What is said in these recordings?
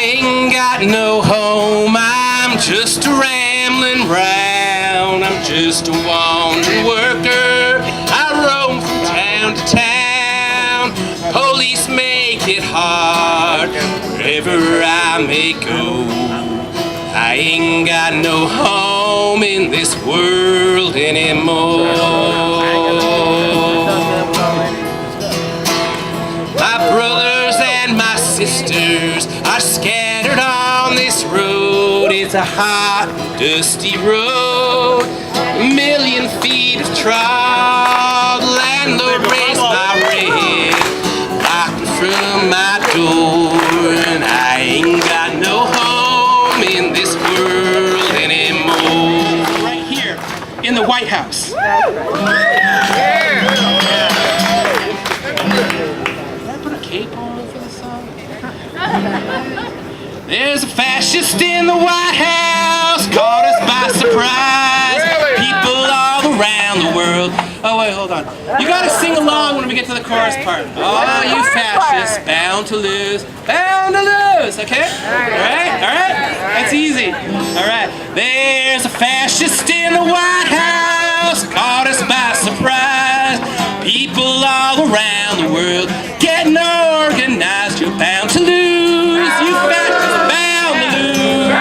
ain't got no home, I'm just a rambling round. I'm just a wandering worker, I roam from town to town. Police make it hard wherever I may go. I ain't got no home in this world anymore. My brothers and my sisters are scattered on this road. It's a hot, dusty road, a million feet of trod. Landlord raised my rent, locked in front of my door, and I ain't got no home in this world anymore. Right here in the White House. There's a fascist in the White House, caught us by surprise. People all around the world. Oh wait, hold on. You gotta sing along when we get to the chorus part. Oh, you fascists, bound to lose, bound to lose. Okay? Alright? That's easy. Alright. There's a fascist in the White House, caught us by surprise. People all around the world getting organized. You're bound to lose. You fascists, bound to lose.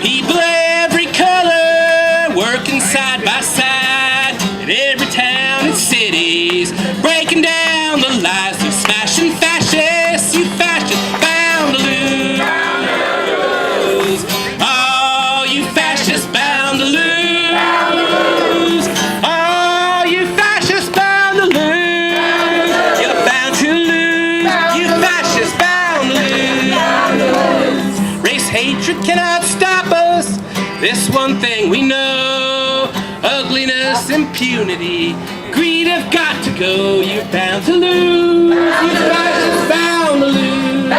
People every color working side by side in every town and cities, breaking down the lies of smashing fascists. You fascists, bound to lose. Oh, you fascists, bound to lose. Oh, you fascists, bound to lose. You're bound to lose. You fascists, bound to lose. Race hatred cannot stop us. This one thing we know: ugliness, impunity, greed have got to go. You're bound to lose. You fascists, bound to lose.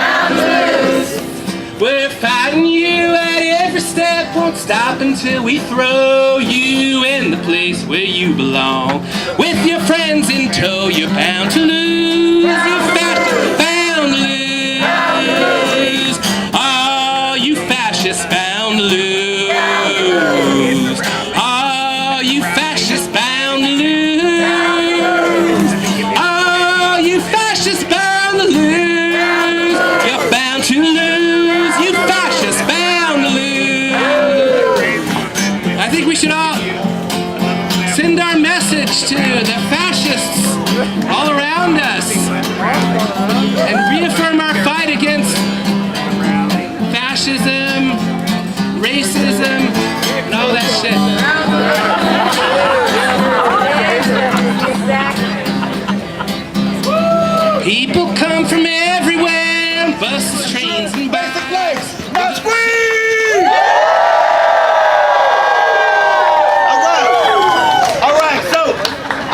We're fighting you at every step, won't stop until we throw you in the place where you belong. With your friends in tow, you're bound to lose. You fascists, bound to lose. Oh, you fascists, bound to lose. Oh, you fascists, bound to lose. Oh, you fascists, bound to lose. You're bound to lose. You fascists, bound to lose. I think we should all send our message to the fascists all around us and reaffirm our fight against fascism, racism, and all that shit. People come from everywhere, buses, trains, and bikes. That's free! All right, so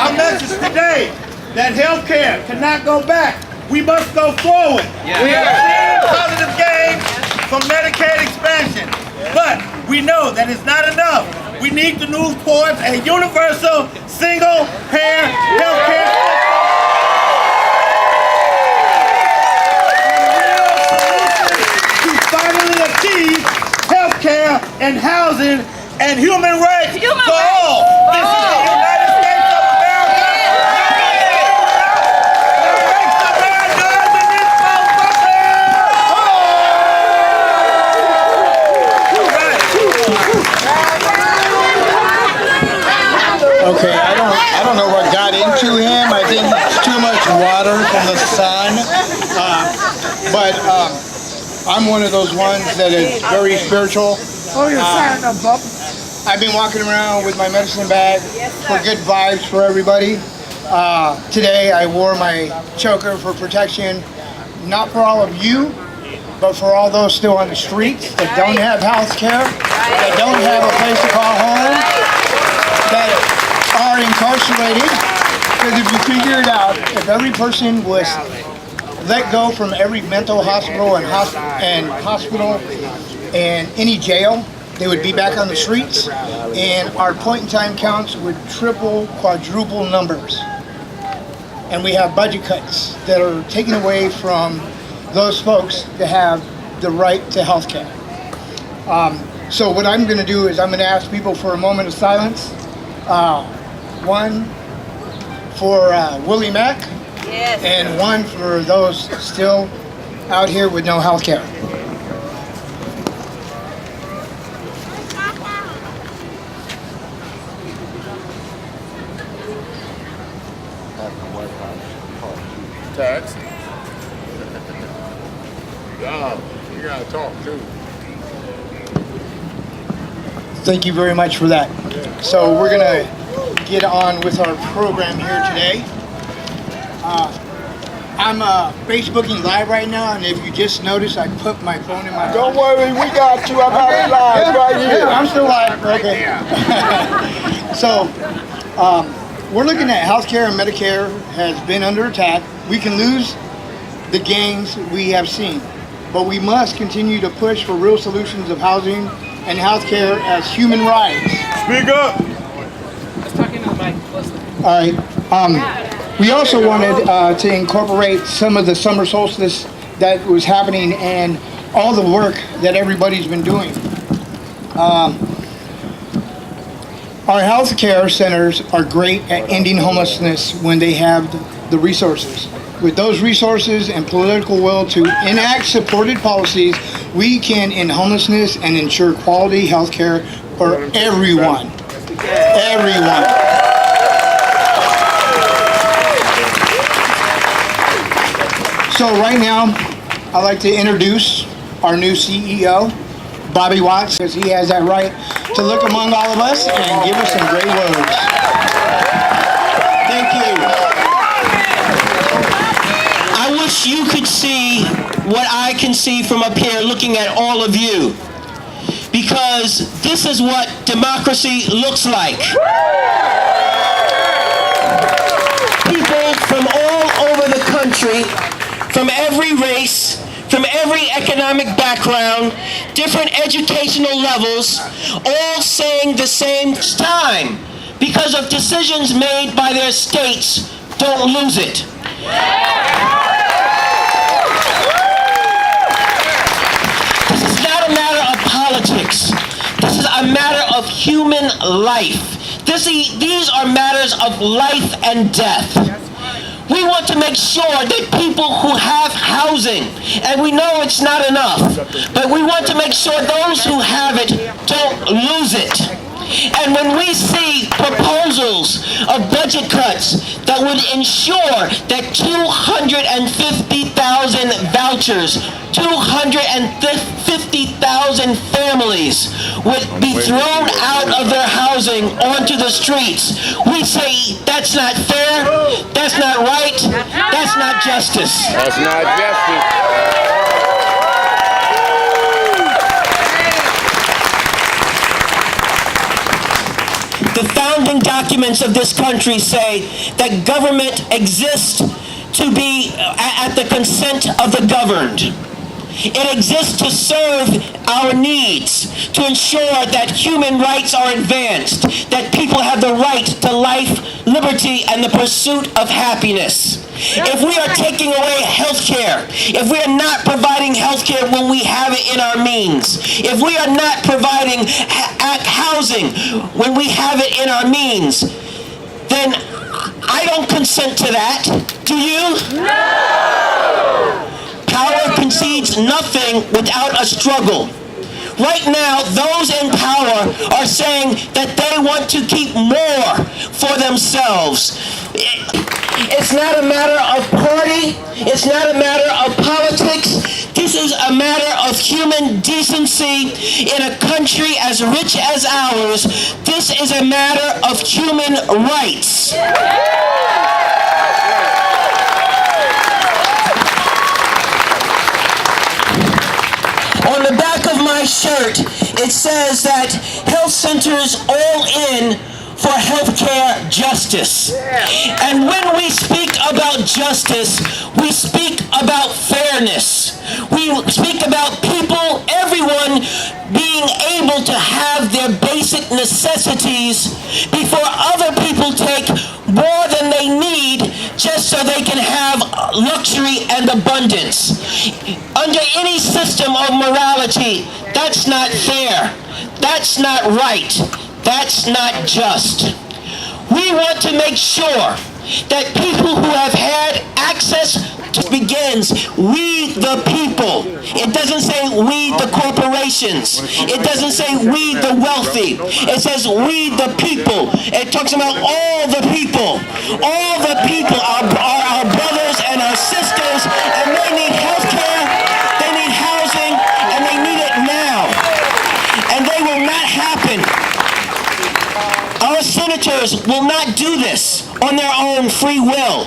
our message today, that healthcare cannot go back. We must go forward. We have seen positive gains from Medicaid expansion, but we know that it's not enough. We need to move towards a universal, single-payer healthcare system. To finally achieve healthcare and housing and human rights for all. This is the United States of America. Okay, I don't know what got into him. I think it's too much water from the sun. But I'm one of those ones that is very spiritual. Oh, you're signing up, Bob. I've been walking around with my medicine bag for good vibes for everybody. Today I wore my choker for protection, not for all of you, but for all those still on the streets that don't have health care, that don't have a place to call home, that are incarcerated. Because if you figure it out, if every person was let go from every mental hospital and hospital and any jail, they would be back on the streets, and our point-in-time counts would triple, quadruple numbers. And we have budget cuts that are taken away from those folks to have the right to health care. So what I'm going to do is I'm going to ask people for a moment of silence. One for Willie Mack, Yes. and one for those still out here with no health care. Tax. Yeah, you gotta talk too. Thank you very much for that. So we're gonna get on with our program here today. I'm Facebooking live right now, and if you just noticed, I put my phone in my pocket. Don't worry, we got you. I'm out live right here. Yeah, I'm still live. Okay. So we're looking at healthcare, and Medicare has been under attack. We can lose the gains we have seen, but we must continue to push for real solutions of housing and healthcare as human rights. Speak up. Let's talk into the mic closely. All right. We also wanted to incorporate some of the summer solstice that was happening and all the work that everybody's been doing. Our health care centers are great at ending homelessness when they have the resources. With those resources and political will to enact supported policies, we can end homelessness and ensure quality health care for everyone. Everyone. So right now, I'd like to introduce our new CEO, Bobby Watts, because he has that right to look among all of us and give us some great words. Thank you. I wish you could see what I can see from up here looking at all of you, because this is what democracy looks like. People from all over the country, from every race, from every economic background, different educational levels, all saying the same time, because of decisions made by their states, don't lose it. This is not a matter of politics. This is a matter of human life. These are matters of life and death. We want to make sure that people who have housing, and we know it's not enough, but we want to make sure those who have it don't lose it. And when we see proposals of budget cuts that would ensure that 250,000 vouchers, 250,000 families would be thrown out of their housing onto the streets, we say that's not fair, that's not right, that's not justice. That's not justice. The founding documents of this country say that government exists to be at the consent of the governed. It exists to serve our needs, to ensure that human rights are advanced, that people have the right to life, liberty, and the pursuit of happiness. If we are taking away health care, if we are not providing health care when we have it in our means, if we are not providing housing when we have it in our means, then I don't consent to that. Do you? No! Power concedes nothing without a struggle. Right now, those in power are saying that they want to keep more for themselves. It's not a matter of party. It's not a matter of politics. This is a matter of human decency in a country as rich as ours. This is a matter of human rights. On the back of my shirt, it says that health centers all in for healthcare justice. And when we speak about justice, we speak about fairness. We speak about people, everyone being able to have their basic necessities before other people take more than they need just so they can have luxury and abundance. Under any system of morality, that's not fair. That's not right. That's not just. We want to make sure that people who have had access to begins, we the people. It doesn't say we the corporations. It doesn't say we the wealthy. It says we the people. It talks about all the people. All the people are our brothers and our sisters, and they need health care, they need housing, and they need it now. And they will not happen. Our senators will not do this on their own free will.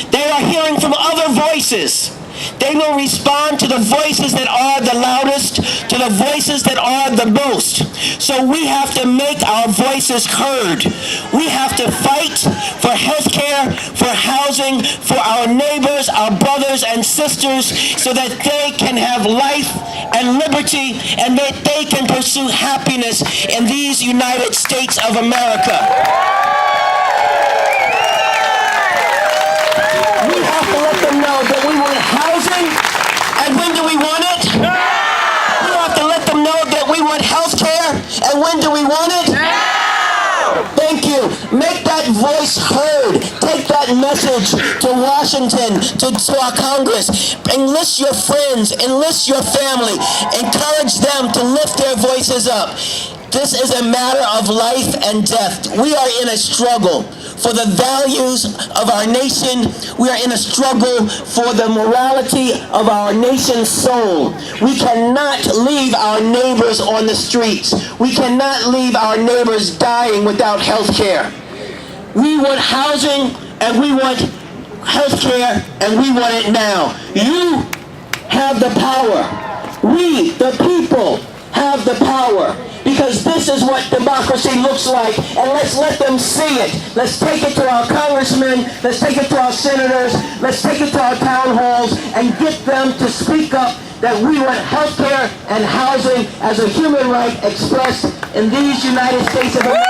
They are hearing from other voices. They will respond to the voices that are the loudest, to the voices that are the most. So we have to make our voices heard. We have to fight for health care, for housing, for our neighbors, our brothers and sisters, so that they can have life and liberty, and that they can pursue happiness in these United States of America. We have to let them know that we want housing, and when do we want it? We have to let them know that we want health care, and when do we want it? Thank you. Make that voice heard. Take that message to Washington, to our Congress. Enlist your friends, enlist your family. Encourage them to lift their voices up. This is a matter of life and death. We are in a struggle for the values of our nation. We are in a struggle for the morality of our nation's soul. We cannot leave our neighbors on the streets. We cannot leave our neighbors dying without health care. We want housing, and we want health care, and we want it now. You have the power. We, the people, have the power. Because this is what democracy looks like, and let's let them see it. Let's take it to our congressmen, let's take it to our senators, let's take it to our town halls, and get them to speak up that we want health care and housing as a human right expressed in these United States of America.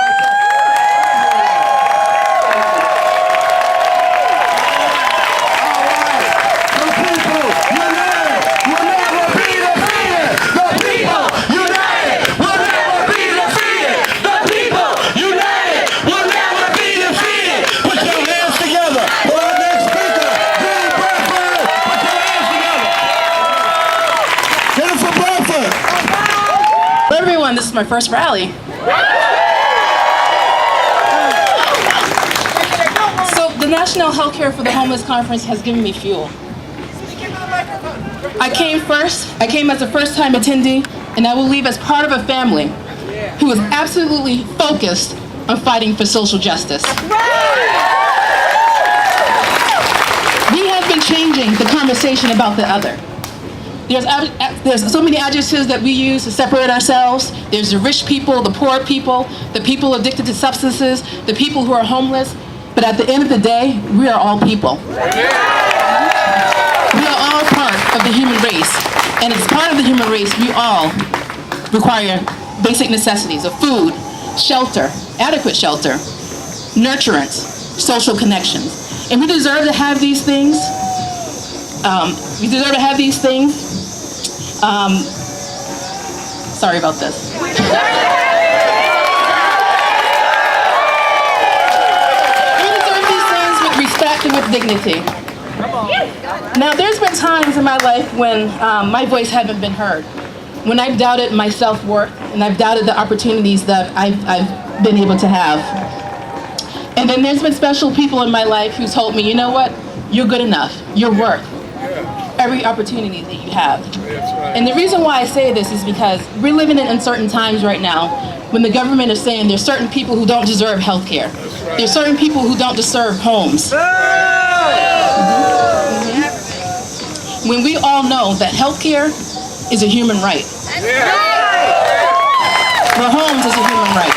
This is my first rally. So the National Healthcare for the Homeless Conference has given me fuel. I came as a first-time attendee, and I will leave as part of a family who is absolutely focused on fighting for social justice. We have been changing the conversation about the other. There's so many adjectives that we use to separate ourselves. There's the rich people, the poor people, the people addicted to substances, the people who are homeless. But at the end of the day, we are all people. We are all part of the human race. And as part of the human race, we all require basic necessities of food, shelter, adequate shelter, nurturance, social connections. And we deserve to have these things. Sorry about this. We deserve these things with respect and with dignity. Now, there's been times in my life when my voice hasn't been heard, when I've doubted my self-worth, and I've doubted the opportunities that I've been able to have. And then there's been special people in my life who told me, you know what, you're good enough, you're worth every opportunity that you have. And the reason why I say this is because we're living in uncertain times right now when the government is saying there's certain people who don't deserve health care. There's certain people who don't deserve homes. When we all know that health care is a human right. The homes is a human right.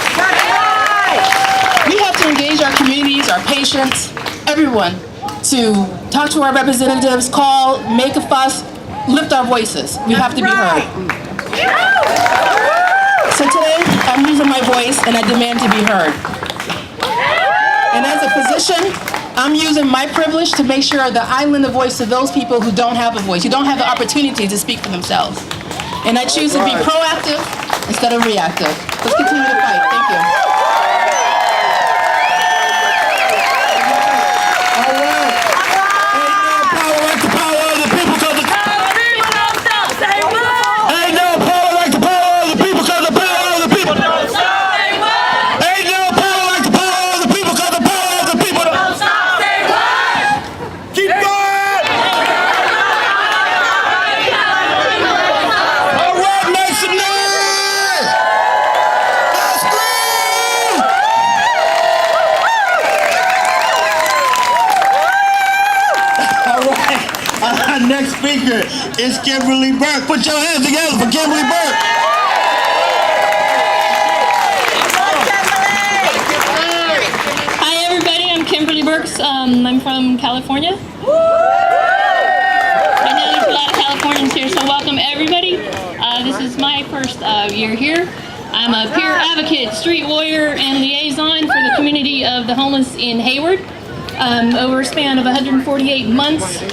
We have to engage our communities, our patients, everyone, to talk to our representatives, call, make a fuss, lift our voices. We have to be heard. So today, I'm using my voice and I demand to be heard. And as a physician, I'm using my privilege to make sure that I lend a voice to those people who don't have a voice, who don't have the opportunity to speak for themselves. And I choose to be proactive instead of reactive. Let's continue to fight. Thank you. Next speaker is Kimberly Burke. Put your hands together for Kimberly Burke. Hi everybody, I'm Kimberly Burks. I'm from California. I know there's a lot of Californians here, so welcome everybody. This is my first year here. I'm a peer advocate, street warrior, and liaison for the community of the homeless in Hayward. Over a span of 148 months,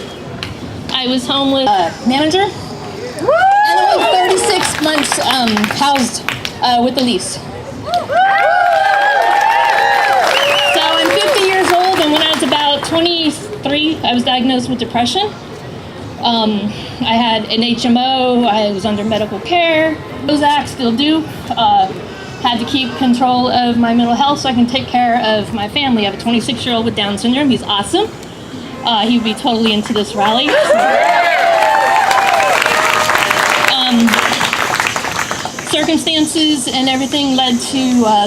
I was homeless manager, and only 36 months housed with the lease. So I'm 50 years old, and when I was about 23, I was diagnosed with depression. I had an HMO, I was under medical care. Prozac, still do. Had to keep control of my mental health so I can take care of my family. I have a 26-year-old with Down syndrome. He's awesome. He would be totally into this rally. Circumstances and everything led to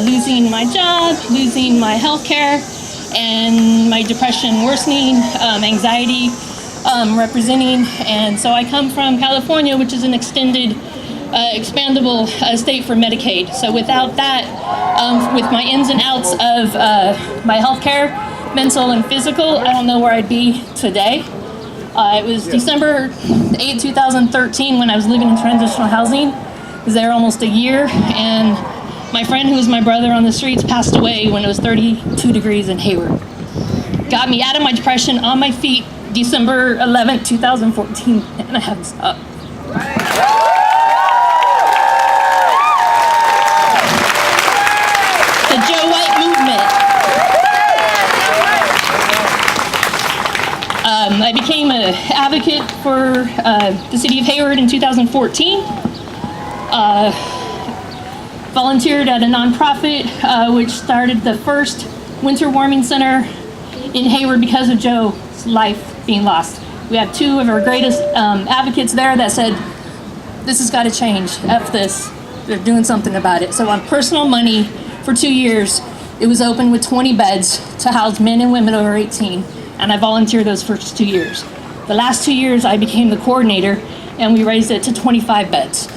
losing my job, losing my health care, and my depression worsening, anxiety representing. And so I come from California, which is an extended, expandable state for Medicaid. So without that, with my ins and outs of my health care, mental and physical, I don't know where I'd be today. It was December 8, 2013 when I was living in transitional housing. I was there almost a year, and my friend who was my brother on the streets passed away when it was 32 degrees in Hayward. Got me out of my depression, on my feet, December 11, 2014, and I haven't stopped. The Joe White movement. I became an advocate for the city of Hayward in 2014. Volunteered at a nonprofit which started the first winter warming center in Hayward because of Joe's life being lost. We have two of our greatest advocates there that said, this has got to change, F this, they're doing something about it. So on personal money for 2 years, it was open with 20 beds to house men and women over 18. And I volunteered those first 2 years. The last 2 years, I became the coordinator, and we raised it to 25 beds.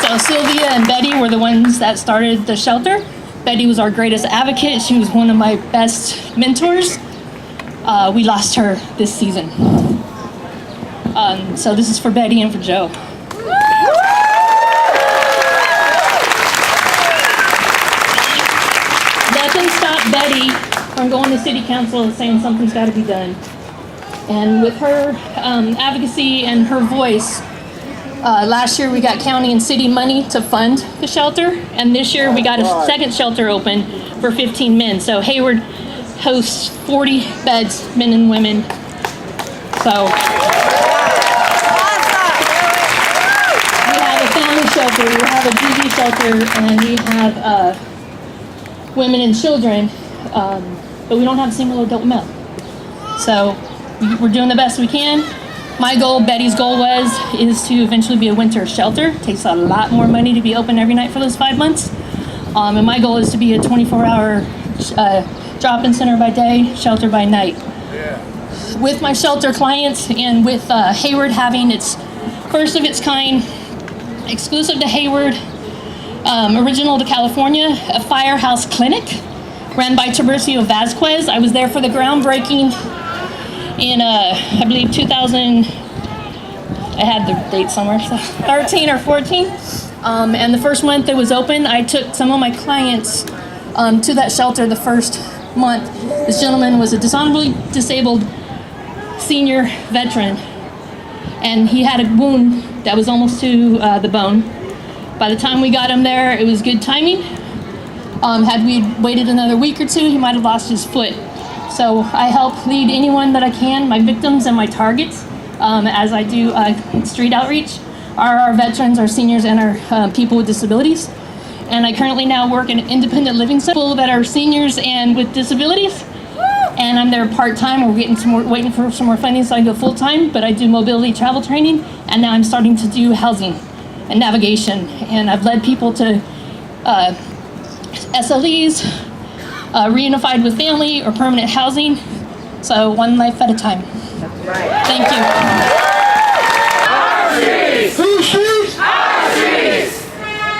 So Sylvia and Betty were the ones that started the shelter. Betty was our greatest advocate. She was one of my best mentors. We lost her this season. So this is for Betty and for Joe. Nothing stopped Betty from going to city council and saying something's got to be done. And with her advocacy and her voice, last year we got county and city money to fund the shelter, and this year we got a second shelter open for 15 men. So Hayward hosts 40 beds, men and women. So we have a family shelter, we have a GD shelter, and we have women and children, but we don't have a single adult male. So we're doing the best we can. My goal, Betty's goal is to eventually be a winter shelter. It takes a lot more money to be open every night for those 5 months. And my goal is to be a 24-hour drop-in center by day, shelter by night. With my shelter clients and with Hayward having its first of its kind, exclusive to Hayward, original to California, a firehouse clinic ran by Tiburcio Vasquez. I was there for the groundbreaking in, I believe, 2000, I had the date somewhere, so 13 or 14. And the first month it was open, I took some of my clients to that shelter the first month. This gentleman was a dishonorably disabled senior veteran, and he had a wound that was almost to the bone. By the time we got him there, it was good timing. Had we waited another week or two, he might have lost his foot. So I help lead anyone that I can, my victims and my targets, as I do street outreach, are our veterans, our seniors, and our people with disabilities. And I currently now work in an independent living center that are seniors and with disabilities. And I'm there part-time. We're getting some more, waiting for some more funding so I can go full-time, but I do mobility travel training, and now I'm starting to do housing and navigation. And I've led people to SLEs, reunified with family, or permanent housing. So one life at a time. Thank you. Whose streets? Our streets!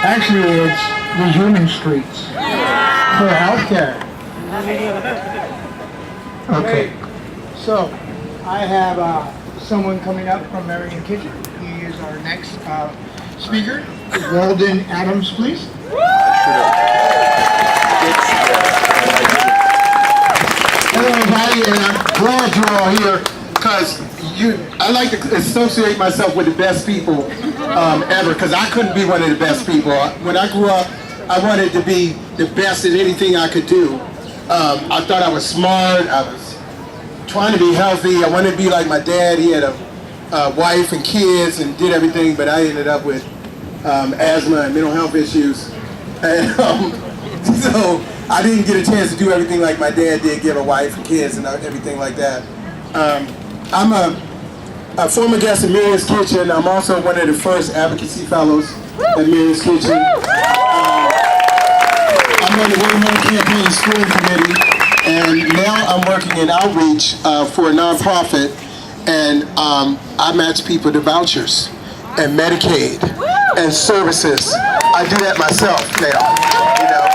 Actually, it's the human streets for healthcare. Okay, so I have someone coming up from Marion Kitchen. He is our next speaker. Walden Adams, please. Hello, everybody, and I'm glad you're all here because I like to associate myself with the best people ever, because I couldn't be one of the best people. When I grew up, I wanted to be the best at anything I could do. I thought I was smart. I was trying to be healthy. I wanted to be like my dad. He had a wife and kids and did everything, but I ended up with asthma and mental health issues. And so I didn't get a chance to do everything like my dad did, give a wife and kids and everything like that. I'm a former guest at Marion's Kitchen. I'm also one of the first advocacy fellows at Marion's Kitchen. I'm on the Women Campaign Steering Committee, and now I'm working in outreach for a nonprofit, and I match people to vouchers and Medicaid and services. I do that myself now, you know.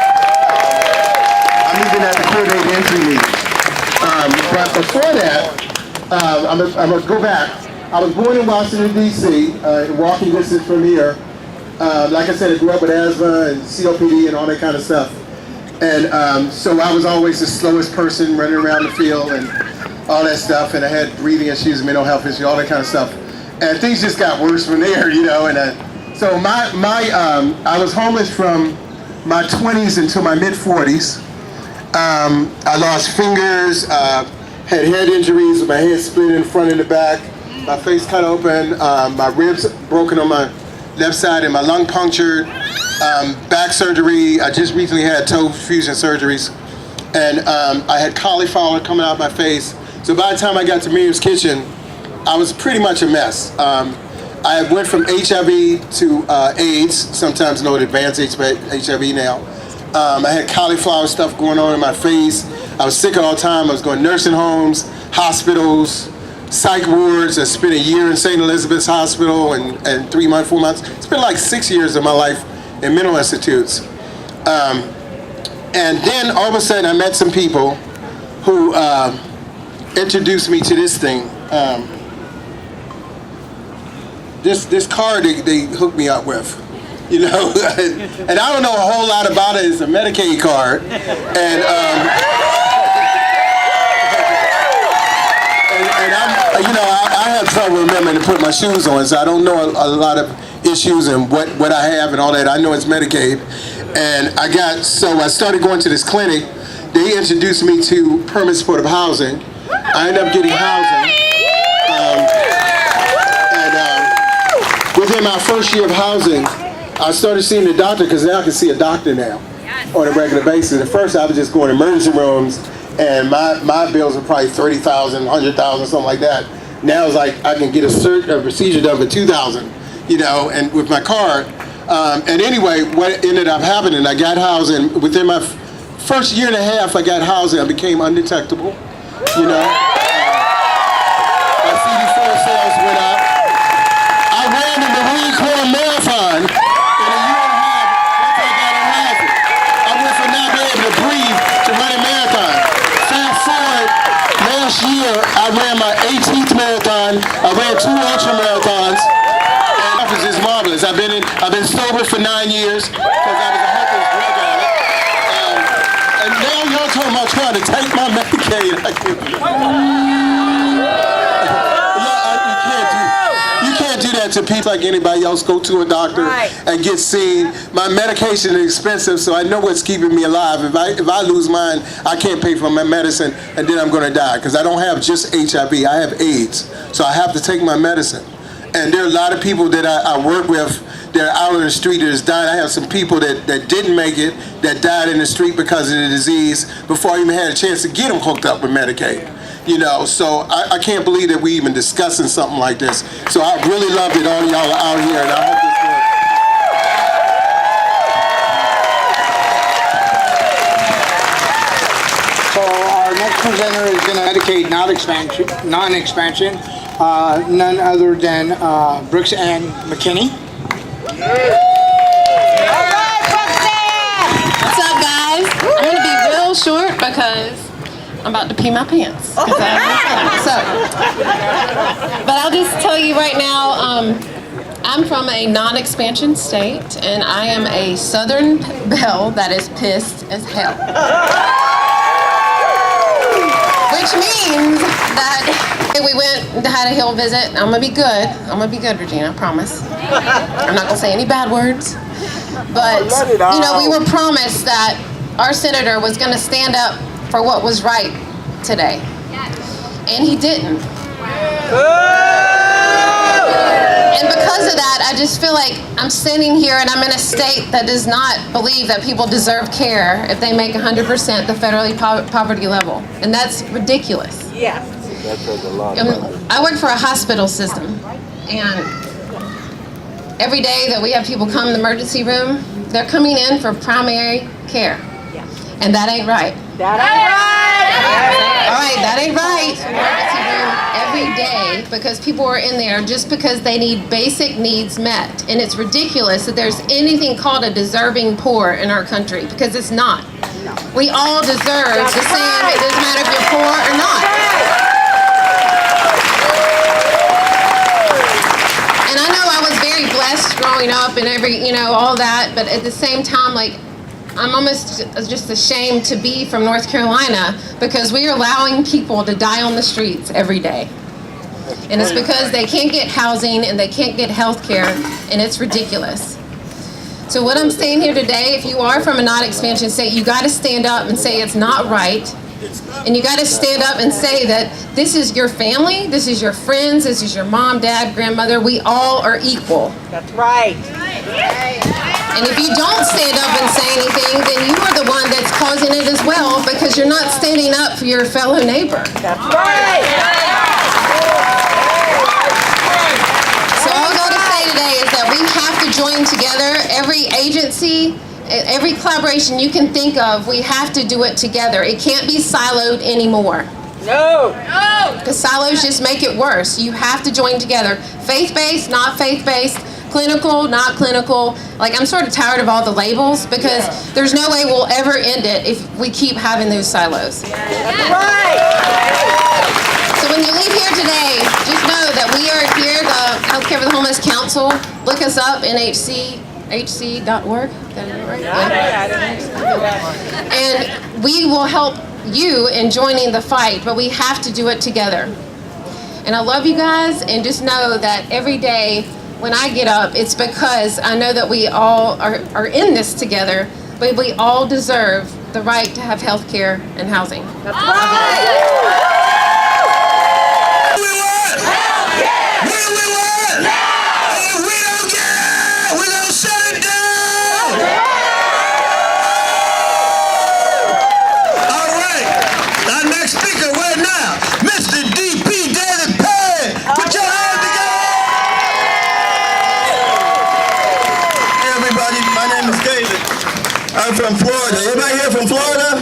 I'm even at the coordinated entry meeting. But before that, I'm gonna go back. I was born in Washington, D.C., walking distance from here. Like I said, I grew up with asthma and COPD and all that kind of stuff. And so I was always the slowest person running around the field and all that stuff. And I had breathing issues, mental health issues, all that kind of stuff. And things just got worse from there, you know. And so I was homeless from my 20s until my mid-40s. I lost fingers, had head injuries, my head split in front and the back, my face cut open, my ribs broken on my left side and my lung punctured, back surgery. I just recently had toe fusion surgeries, and I had cauliflower coming out my face. So by the time I got to Miriam's Kitchen, I was pretty much a mess. I went from HIV to AIDS, sometimes known as advanced HIV now. I had cauliflower stuff going on in my face. I was sick all the time. I was going to nursing homes, hospitals, psych wards. I spent a year in St. Elizabeth's Hospital and 3 months, 4 months. It's been like 6 years of my life in mental institutes. And then all of a sudden I met some people who introduced me to this thing. This card they hooked me up with, you know, and I don't know a whole lot about it. It's a Medicaid card, and I'm, you know, I have trouble remembering to put my shoes on, so I don't know a lot of issues and what I have and all that. I know it's Medicaid, and so I started going to this clinic. They introduced me to permanent supportive housing. I ended up getting housing. Within my first year of housing, I started seeing the doctor, because now I can see a doctor now on a regular basis. At first I was just going to emergency rooms, and my bills were probably $30,000, $100,000, something like that. Now it's like I can get a procedure done for $2,000, you know, and with my card. And anyway, what ended up happening, I got housing. Within my first year and a half I got housing, I became undetectable, you know. My CD4 sales went up. I ran the Marine Corps Marathon in a year and a half once I got in housing. I went from not being able to breathe to running marathon. Fast forward, last year I ran my 18th marathon. I ran 2 ultra marathons. And happens is marvelous. I've been sober for 9 years because I was a hopeless drug addict. And now y'all talking about trying to take my Medicaid. I can't do You can't do that to people like anybody else. Go to a doctor and get seen. My medication is expensive, so I know what's keeping me alive. If I lose mine, I can't pay for my medicine, and then I'm going to die because I don't have just HIV. I have AIDS, so I have to take my medicine. And there are a lot of people that I work with that are out on the street that has died. I have some people that didn't make it, that died in the street because of the disease before I even had a chance to get them hooked up with Medicaid. You know, so I can't believe that we even discussing something like this. So I really love that all y'all are out here, and I hope this works. So our next presenter is going to Medicaid non-expansion, none other than Brooks Ann McKinney. What's up, guys? I'm going to be real short because I'm about to pee my pants. But I'll just tell you right now, I'm from a non-expansion state, and I am a Southern belle that is pissed as hell. Which means that we went and had a Hill visit. I'm gonna be good. I'm gonna be good, Regina, I promise. I'm not gonna say any bad words. But, you know, we were promised that our senator was gonna stand up for what was right today. And he didn't. And because of that, I just feel like I'm sitting here and I'm in a state that does not believe that people deserve care if they make 100% the federally poverty level. And that's ridiculous. That says a lot. I work for a hospital system, and every day that we have people come in the emergency room, they're coming in for primary care. And that ain't right. All right, that ain't right. Emergency room every day because people are in there just because they need basic needs met. And it's ridiculous that there's anything called a deserving poor in our country because it's not. We all deserve the same. It doesn't matter if you're poor or not. And I know I was very blessed growing up and all that, but at the same time, like, I'm almost just ashamed to be from North Carolina because we are allowing people to die on the streets every day. And it's because they can't get housing and they can't get health care, and it's ridiculous. So what I'm saying here today, if you are from a non-expansion state, you got to stand up and say it's not right. And you got to stand up and say that this is your family, this is your friends, this is your mom, dad, grandmother. We all are equal. That's right. And if you don't stand up and say anything, then you are the one that's causing it as well because you're not standing up for your fellow neighbor. That's right. So all I got to say today is that we have to join together. Every agency, every collaboration you can think of, we have to do it together. It can't be siloed anymore. No. Because silos just make it worse. You have to join together. Faith-based, not faith-based. Clinical, not clinical. Like, I'm sort of tired of all the labels because there's no way we'll ever end it if we keep having those silos. That's right. So when you leave here today, just know that we are here, the Healthcare for the Homeless Council. Look us up, NHCHC.org. Is that right? And we will help you in joining the fight, but we have to do it together. And I love you guys, and just know that every day when I get up, it's because I know that we all are in this together, but we all deserve the right to have health care and housing. That's right. I'm from Florida. Everybody here from Florida?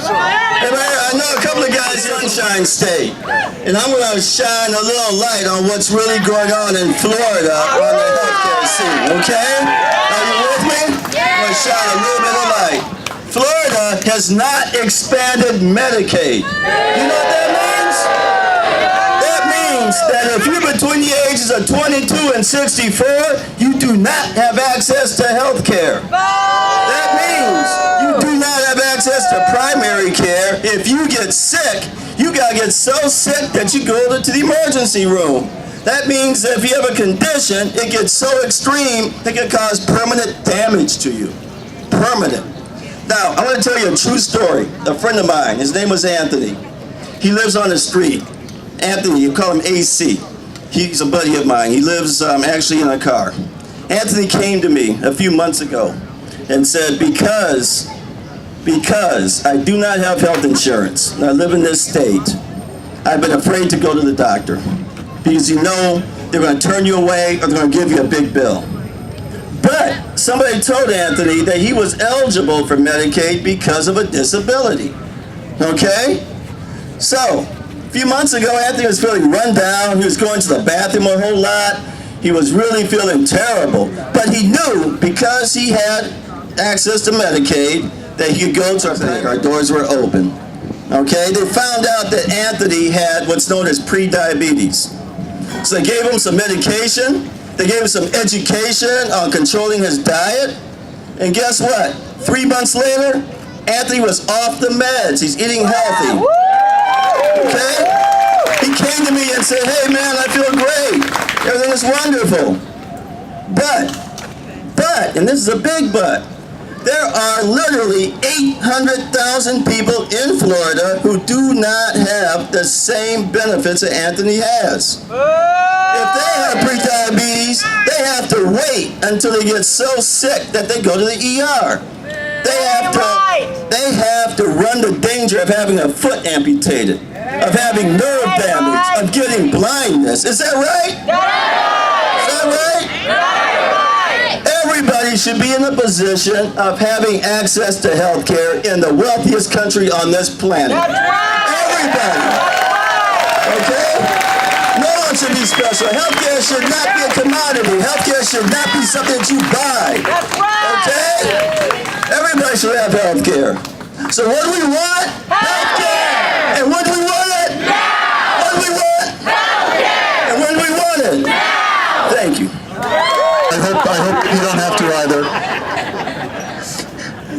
Everybody, I know a couple of guys here in Sunshine State. And I'm going to shine a little light on what's really going on in Florida on the healthcare scene, okay? Are you with me? I'm going to shine a little bit of light. Florida has not expanded Medicaid. You know what that means? That means means that if you're between the ages of 22 and 64, you do not have access to health care. That means you do not have access to primary care. If you get sick, you gotta get so sick that you go to the emergency room. That means that if you have a condition, it gets so extreme, it can cause permanent damage to you. Permanent. Now, I'm gonna tell you a true story. A friend of mine, his name was Anthony. He lives on the street. Anthony, you call him AC. He's a buddy of mine. He lives actually in a car. Anthony came to me a few months ago and said, because I do not have health insurance and I live in this state, I've been afraid to go to the doctor. Because you know they're going to turn you away or they're going to give you a big bill. But somebody told Anthony that he was eligible for Medicaid because of a disability. Okay? So, a few months ago, Anthony was feeling run down. He was going to the bathroom a whole lot. He was really feeling terrible. But he knew because he had access to Medicaid that he could go to our doors were open. Okay? They found out that Anthony had what's known as pre-diabetes. So they gave him some medication. They gave him some education on controlling his diet. And guess what? 3 months later, Anthony was off the meds. He's eating healthy. Okay? He came to me and said, hey man, I feel great. Everything is wonderful. But, and this is a big but, there are literally 800,000 people in Florida who do not have the same benefits that Anthony has. If they have prediabetes, they have to wait until they get so sick that they go to the ER. They have to run the danger of having a foot amputated, of having nerve damage, of getting blindness. Is that right? Is that right? Everybody should be in a position of having access to health care in the wealthiest country on this planet. Everybody. Okay? No one should be special. Healthcare should not be a commodity. Healthcare should not be something that you buy. Okay? Everybody should have healthcare. So what do we want? Healthcare! And when do we want it? Now! What do we want? Healthcare! And when do we want it? Now! Thank you. I hope you don't have to either.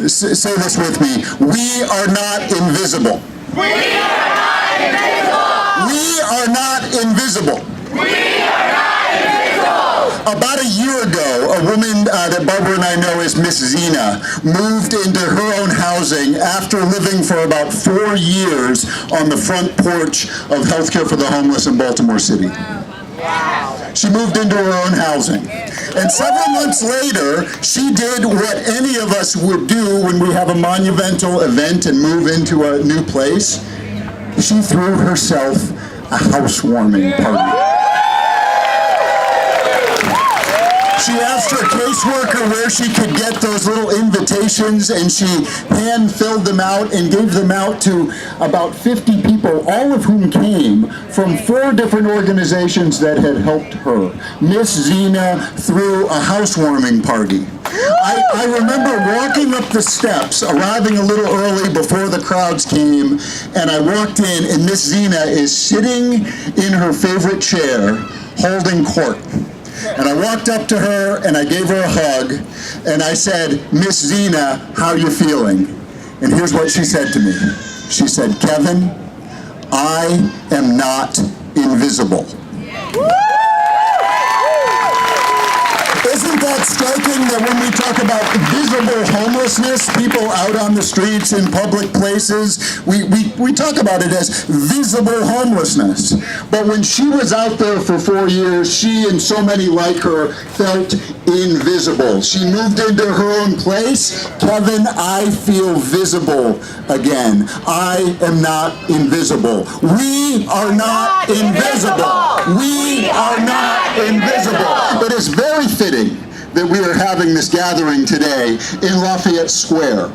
Say this with me. We are not invisible. We are not invisible. We are not invisible. We are not invisible. About a year ago, a woman that Barbara and I know as Miss Zena moved into her own housing after living for about 4 years on the front porch of Healthcare for the Homeless in Baltimore City. Wow. She moved into her own housing. And several months later, she did what any of us would do when we have a monumental event and move into a new place. She threw herself a housewarming party. She asked her caseworker where she could get those little invitations, and she hand-filled them out and gave them out to about 50 people, all of whom came from 4 different organizations that had helped her. Miss Zena threw a housewarming party. I remember walking up the steps, arriving a little early before the crowds came, and I walked in, and Miss Zena is sitting in her favorite chair, holding court. And I walked up to her and I gave her a hug and I said, Miss Zena, how you feeling? And here's what she said to me. She said, Kevin, I am not invisible. Isn't that striking that when we talk about visible homelessness, people out on the streets in public places, we talk about it as visible homelessness. But when she was out there for 4 years, she and so many like her felt invisible. She moved into her own place. Kevin, I feel visible again. I am not invisible. We are not invisible. We are not invisible. But it's very fitting that we are having this gathering today in Lafayette Square.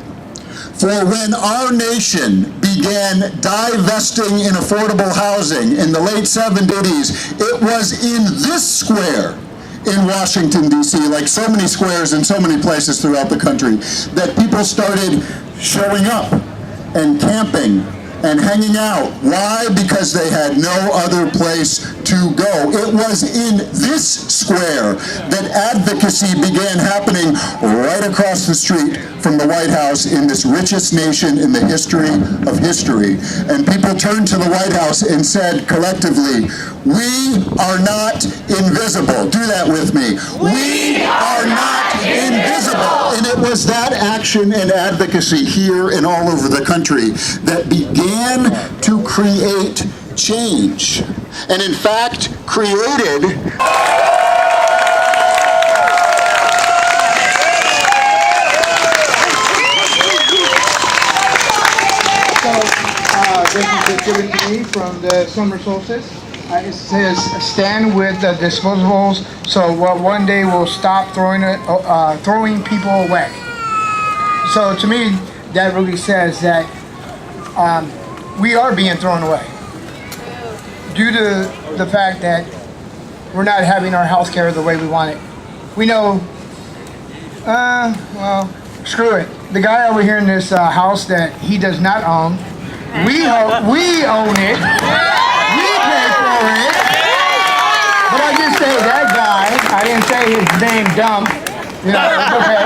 For when our nation began divesting in affordable housing in the late 70s, it was in this square in Washington, D.C., like so many squares in so many places throughout the country, that people started showing up and camping and hanging out. Why? Because they had no other place to go. It was in this square that advocacy began happening right across the street from the White House in this richest nation in the history of history. And people turned to the White House and said collectively, we are not invisible. Do that with me. We are not invisible. And it was that action and advocacy here and all over the country that began to create change. And in fact, created this is just given to me from the summer solstice. It says, stand with the disposables, so one day we'll stop throwing people away. So to me, that really says that we are being thrown away due to the fact that we're not having our health care the way we want it. We know, well, screw it. The guy over here in this house that he does not own, we own it. We pay for it. But I just say that guy, I didn't say his name dumb. You know, it's okay.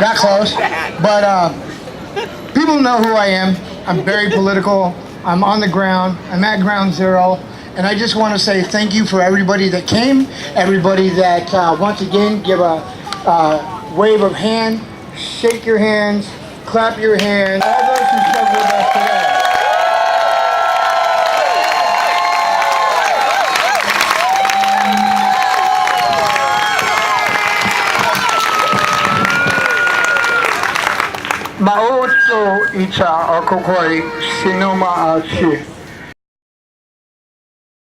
Got close. But people know who I am. I'm very political. I'm on the ground. I'm at ground zero. And I just want to say thank you for everybody that came, everybody that once again give a wave of hand, shake your hands, clap your hands, all those who spoke with us today. Maoto icha okokoi sinoma achi.